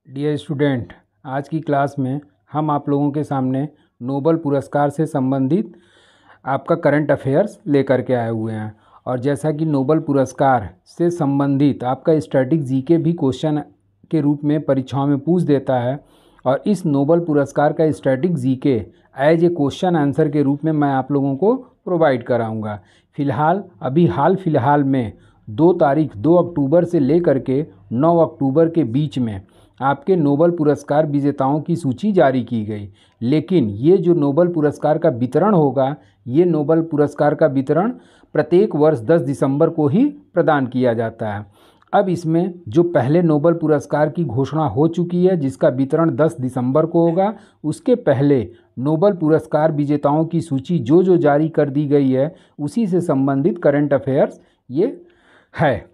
Dear student, आज की class में हम आप लोगों के सामने नोबल पुरस्कार से संबंधित आपका करंट अफेयर्स लेकर के आए हुए हैं। और जैसा कि नोबल पुरस्कार से संबंधित आपका स्टैटिक जीके भी क्वेश्चन के रूप में परीक्षाओं में पूछ देता है, और इस नोबल पुरस्कार का static GK as a question answer के रूप में मैं आप लोगों को प्रोवाइड कराऊंगा। हाल फिलहाल में 2 अक्टूबर से लेकर के 9 अक्टूबर के बीच में आपके नोबल पुरस्कार विजेताओं की सूची जारी की गई। लेकिन ये जो नोबल पुरस्कार का वितरण होगा, ये नोबल पुरस्कार का वितरण प्रत्येक वर्ष 10 दिसंबर को ही प्रदान किया जाता है। अब इसमें जो पहले नोबल पुरस्कार की घोषणा हो चुकी है, जिसका वितरण 10 दिसंबर को होगा, उसके पहले नोबल पुरस्कार विजेताओं की सूची जो जारी कर दी गई है, उसी से संबंधित करंट अफेयर्स ये है।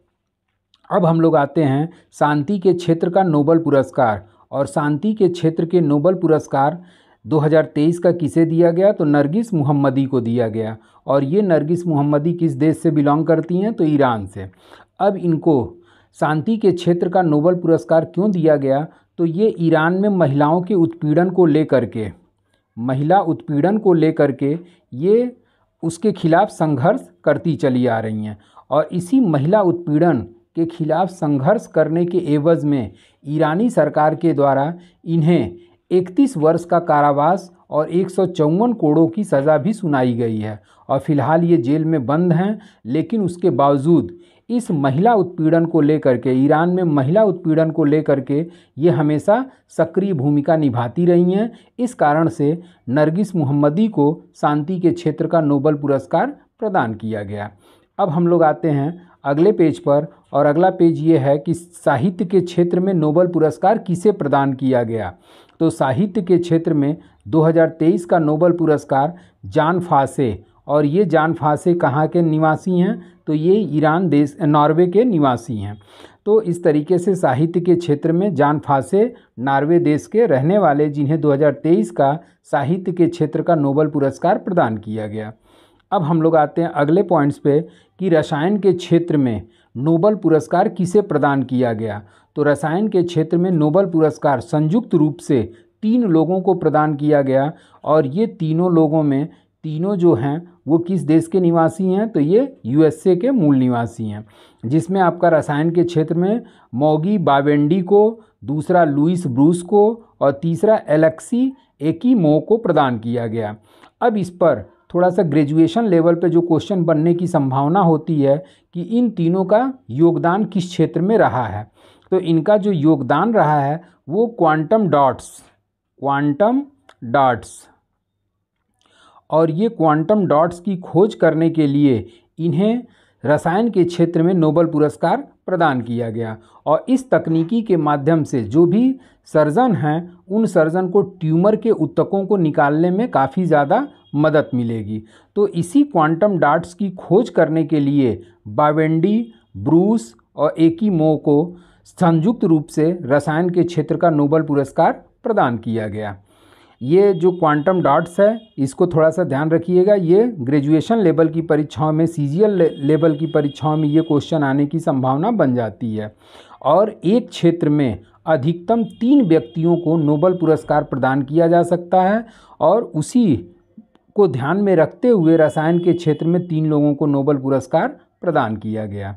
अब हम लोग आते हैं शांति के क्षेत्र का नोबल पुरस्कार। और शांति के क्षेत्र के नोबल पुरस्कार 2023 का किसे दिया गया? तो नरगिस मुहम्मदी को दिया गया। और ये नरगिस मुहम्मदी किस देश से बिलोंग करती हैं? तो ईरान से। अब इनको शांति के क्षेत्र का नोबल पुरस्कार क्यों दिया गया? तो ये ईरान में महिला उत्पीड़न को लेकर के ये उसके खिलाफ संघर्ष करती चली आ रही हैं। और इसी महिला उत्पीड़न के खिलाफ संघर्ष करने के एवज में ईरानी सरकार के द्वारा इन्हें 31 वर्ष का कारावास और 154 करोड़ की सज़ा भी सुनाई गई है। और फिलहाल ये जेल में बंद हैं। लेकिन उसके बावजूद इस महिला उत्पीड़न को लेकर के, ईरान में महिला उत्पीड़न को लेकर के ये हमेशा सक्रिय भूमिका निभाती रही हैं। इस कारण से नरगिस मुहम्मदी को शांति के क्षेत्र का नोबल पुरस्कार प्रदान किया गया। अब हम लोग आते हैं अगले पेज पर, और अगला पेज ये है कि साहित्य के क्षेत्र में नोबल पुरस्कार किसे प्रदान किया गया? तो साहित्य के क्षेत्र में 2023 का नोबल पुरस्कार जान फासे, और ये जान फासे कहाँ के निवासी हैं? तो ये नॉर्वे के निवासी हैं। तो इस तरीके से साहित्य के क्षेत्र में जान फासे नॉर्वे देश के रहने वाले, जिन्हें 2023 का साहित्य के क्षेत्र का नोबल पुरस्कार प्रदान किया गया। अब हम लोग आते हैं अगले पॉइंट्स पे कि रसायन के क्षेत्र में नोबल पुरस्कार किसे प्रदान किया गया? तो रसायन के क्षेत्र में नोबल पुरस्कार संयुक्त रूप से 3 लोगों को प्रदान किया गया। और ये तीनों जो हैं वो किस देश के निवासी हैं? तो ये यूएसए के मूल निवासी हैं। जिसमें आपका रसायन के क्षेत्र में मौगी बावेंडी को, दूसरा लुइस ब्रूस को, और तीसरा एलेक्सी एकीमो को प्रदान किया गया। अब इस पर थोड़ा सा ग्रेजुएशन लेवल पे जो क्वेश्चन बनने की संभावना होती है कि इन तीनों का योगदान किस क्षेत्र में रहा है। तो इनका जो योगदान रहा है वो क्वांटम डॉट्स, और ये क्वांटम डॉट्स की खोज करने के लिए इन्हें रसायन के क्षेत्र में नोबल पुरस्कार प्रदान किया गया। और इस तकनीकी के माध्यम से जो भी सर्जन हैं, उन सर्जन को ट्यूमर के ऊतकों को निकालने में काफ़ी ज़्यादा मदद मिलेगी। तो इसी क्वांटम डॉट्स की खोज करने के लिए बावेंडी, ब्रूस और एकीमो को संयुक्त रूप से रसायन के क्षेत्र का नोबल पुरस्कार प्रदान किया गया। ये जो क्वांटम डॉट्स है, इसको थोड़ा सा ध्यान रखिएगा। ये ग्रेजुएशन लेवल की परीक्षाओं में, सीजीएल लेवल की परीक्षाओं में ये क्वेश्चन आने की संभावना बन जाती है। और एक क्षेत्र में अधिकतम 3 व्यक्तियों को नोबल पुरस्कार प्रदान किया जा सकता है, और उसी को ध्यान में रखते हुए रसायन के क्षेत्र में 3 लोगों को नोबल पुरस्कार प्रदान किया गया।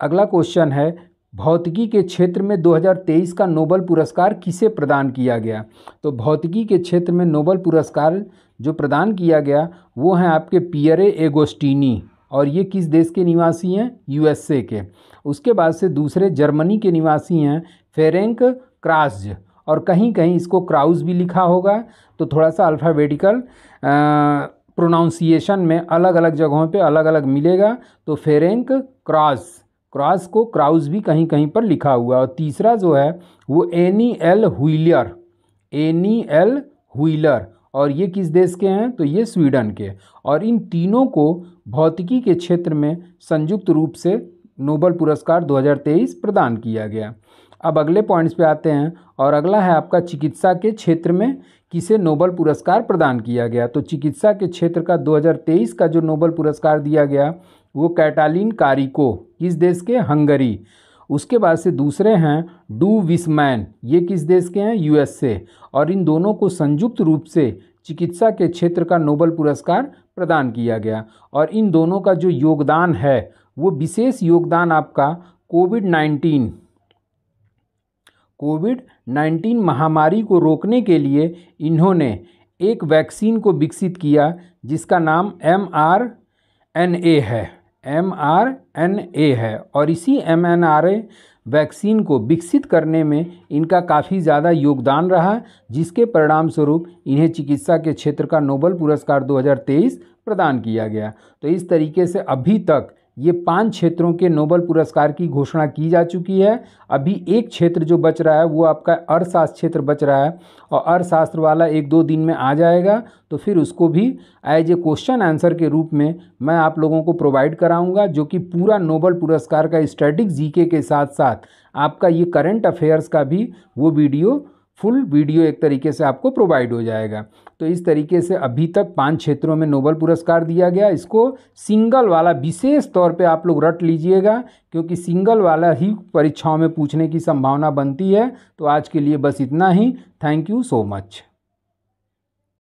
अगला क्वेश्चन है, भौतिकी के क्षेत्र में 2023 का नोबल पुरस्कार किसे प्रदान किया गया? तो भौतिकी के क्षेत्र में नोबल पुरस्कार जो प्रदान किया गया वो हैं आपके पियरे एगोस्टीनी, और ये किस देश के निवासी हैं? यूएसए के। उसके बाद से दूसरे जर्मनी के निवासी हैं फेरेंक क्रास्ज, और कहीं कहीं इसको क्राउज भी लिखा होगा। तो थोड़ा सा अल्फ़ाबेटिकल प्रोनाउंसिएशन में अलग अलग जगहों पे अलग अलग मिलेगा। तो फेरेंक क्रॉस को क्राउज भी कहीं कहीं पर लिखा हुआ। और तीसरा जो है वो एनी एल व्हीलर, और ये किस देश के हैं? तो ये स्वीडन के। और इन तीनों को भौतिकी के क्षेत्र में संयुक्त रूप से नोबल पुरस्कार 2023 प्रदान किया गया। अब अगले पॉइंट्स पे आते हैं, और अगला है आपका चिकित्सा के क्षेत्र में किसे नोबल पुरस्कार प्रदान किया गया? तो चिकित्सा के क्षेत्र का 2023 का जो नोबल पुरस्कार दिया गया वो कैटालिन कारिको, किस देश के? हंगरी। उसके बाद से दूसरे हैं डू विसमैन, ये किस देश के हैं, यूएसए, और इन दोनों को संयुक्त रूप से चिकित्सा के क्षेत्र का नोबेल पुरस्कार प्रदान किया गया। और इन दोनों का जो योगदान है वो विशेष योगदान आपका कोविड-19 महामारी को रोकने के लिए इन्होंने एक वैक्सीन को विकसित किया जिसका नाम mRNA है और इसी mRNA वैक्सीन को विकसित करने में इनका काफ़ी ज़्यादा योगदान रहा, जिसके परिणाम स्वरूप इन्हें चिकित्सा के क्षेत्र का नोबेल पुरस्कार 2023 प्रदान किया गया। तो इस तरीके से अभी तक ये 5 क्षेत्रों के नोबेल पुरस्कार की घोषणा की जा चुकी है। अभी एक क्षेत्र जो बच रहा है वो आपका अर्थशास्त्र क्षेत्र बच रहा है और अर्थशास्त्र वाला 1-2 दिन में आ जाएगा, तो फिर उसको भी एज ए क्वेश्चन आंसर के रूप में मैं आप लोगों को प्रोवाइड कराऊंगा, जो कि पूरा नोबेल पुरस्कार का स्टैटिक जीके के साथ साथ आपका ये करंट अफेयर्स का भी वो फुल वीडियो एक तरीके से आपको प्रोवाइड हो जाएगा। तो इस तरीके से अभी तक 5 क्षेत्रों में नोबेल पुरस्कार दिया गया। इसको सिंगल वाला विशेष तौर पे आप लोग रट लीजिएगा, क्योंकि सिंगल वाला ही परीक्षाओं में पूछने की संभावना बनती है। तो आज के लिए बस इतना ही। Thank you so much.